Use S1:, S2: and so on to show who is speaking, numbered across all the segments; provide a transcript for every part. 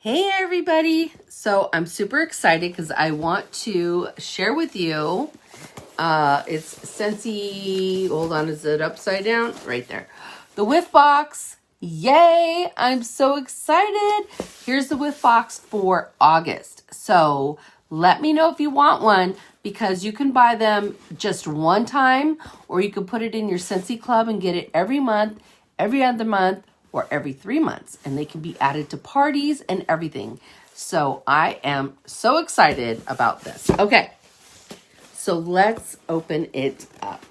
S1: Hey everybody! So I'm super excited because I want to share with you, it's Scentsy, hold on, is it upside down? Right there. The Whiff Box. Yay! I'm so excited. Here's the Whiff Box for August. So let me know if you want one because you can buy them just one time or you can put it in your Scentsy Club and get it every month, every other month, or every 3 months, and they can be added to parties and everything. So I am so excited about this. Okay, so let's open it up.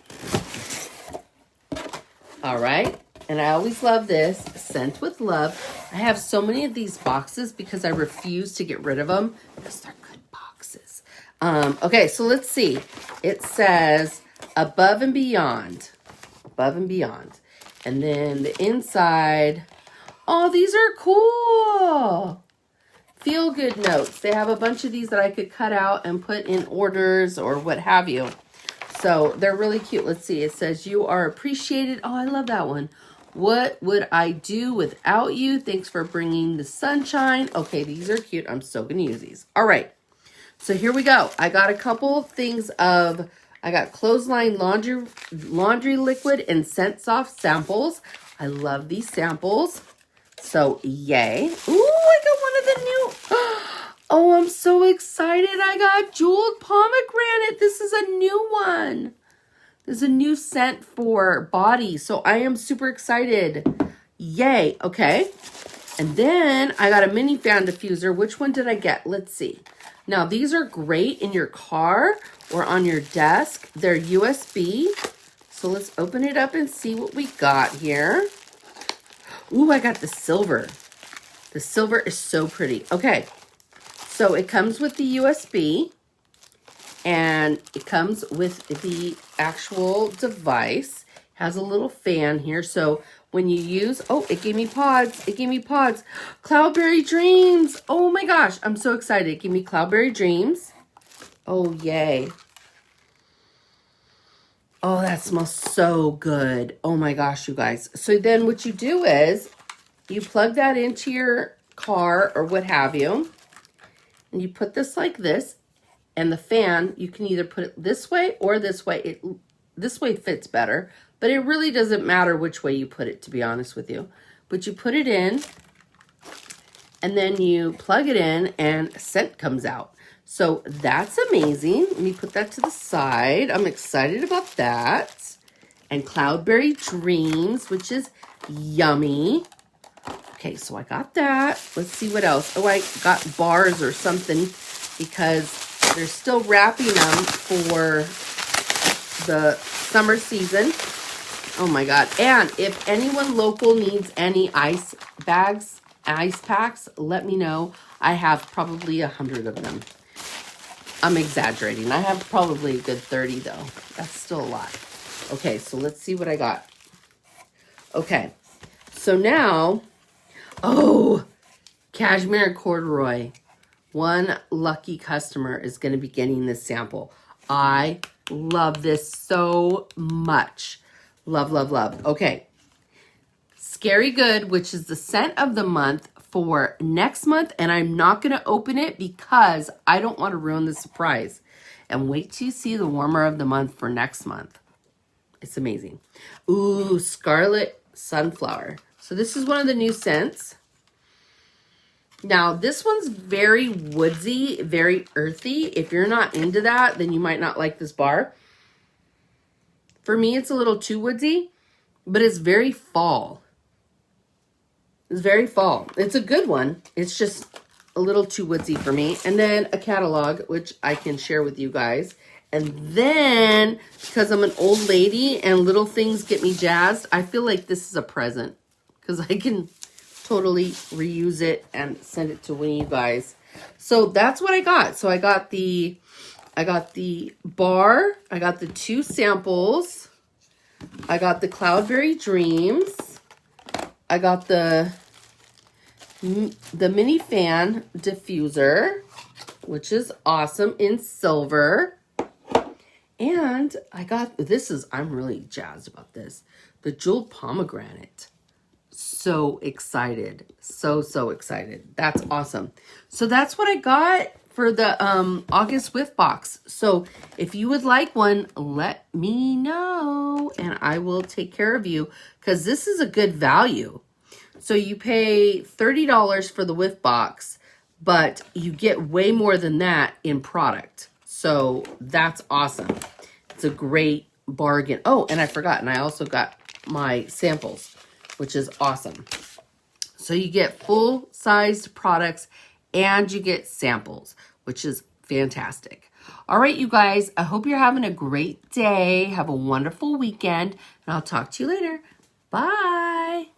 S1: All right, and I always love this, Scent with Love. I have so many of these boxes because I refuse to get rid of them because they're good boxes. Okay, so let's see. It says Above and Beyond. Above and Beyond. And then the inside, oh, these are cool. Feel good notes. They have a bunch of these that I could cut out and put in orders or what have you. So they're really cute. Let's see. It says, you are appreciated. Oh, I love that one. What would I do without you? Thanks for bringing the sunshine. Okay, these are cute. I'm still going to use these. All right. So here we go. I got a couple things of... I got Clothesline laundry liquid and Scent Soft samples. I love these samples. So, yay. Ooh, I got one of the new... Oh, I'm so excited. I got Jeweled Pomegranate. This is a new one. This is a new scent for body. So, I am super excited. Yay. Okay. And then, I got a mini fan diffuser. Which one did I get? Let's see. Now, these are great in your car or on your desk. They're USB. So let's open it up and see what we got here. Ooh, I got the silver. The silver is so pretty. Okay, so it comes with the USB. And it comes with the actual device. Has a little fan here. So when you use, oh, it gave me pods. It gave me pods. Cloudberry Dreams. Oh my gosh, I'm so excited. It gave me Cloudberry Dreams. Oh, yay. Oh, that smells so good. Oh my gosh, you guys. So then what you do is you plug that into your car or what have you. And you put this like this. And the fan, you can either put it this way or this way. This way fits better. But it really doesn't matter which way you put it, to be honest with you. But you put it in, and then you plug it in, and scent comes out. So that's amazing. Let me put that to the side. I'm excited about that. And Cloudberry Dreams, which is yummy. Okay, so I got that. Let's see what else. Oh, I got bars or something because they're still wrapping them for the summer season. Oh my God. And if anyone local needs any ice bags, ice packs, let me know. I have probably 100 of them. I'm exaggerating. I have probably a good 30 though. That's still a lot. Okay, so let's see what I got. Okay, so now, oh, Cashmere Corduroy. One lucky customer is going to be getting this sample. I love this so much. Love, love, love. Okay. Scary Good, which is the scent of the month for next month. And I'm not going to open it because I don't want to ruin the surprise. And wait till you see the warmer of the month for next month. It's amazing. Ooh, Scarlet Sunflower. So this is one of the new scents. Now, this one's very woodsy, very earthy. If you're not into that, then you might not like this bar. For me, it's a little too woodsy, but it's very fall. It's very fall. It's a good one. It's just a little too woodsy for me. And then a catalog, which I can share with you guys. And then, because I'm an old lady and little things get me jazzed, I feel like this is a present. Because I can totally reuse it and send it to one of you guys. So that's what I got. So I got the bar. I got the 2 samples. I got the Cloudberry Dreams. I got the mini fan diffuser, which is awesome in silver. And I got, I'm really jazzed about this. The Jeweled Pomegranate. so excited. So excited. That's awesome. So that's what I got for the August Whiff box. So if you would like one, let me know and I will take care of you, because this is a good value. So you pay $30 for the Whiff box, but you get way more than that in product. So that's awesome. It's a great bargain. Oh, and I forgot, and I also got my samples, which is awesome. So you get full-sized products and you get samples, which is fantastic. All right, you guys, I hope you're having a great day. Have a wonderful weekend, and I'll talk to you later. Bye.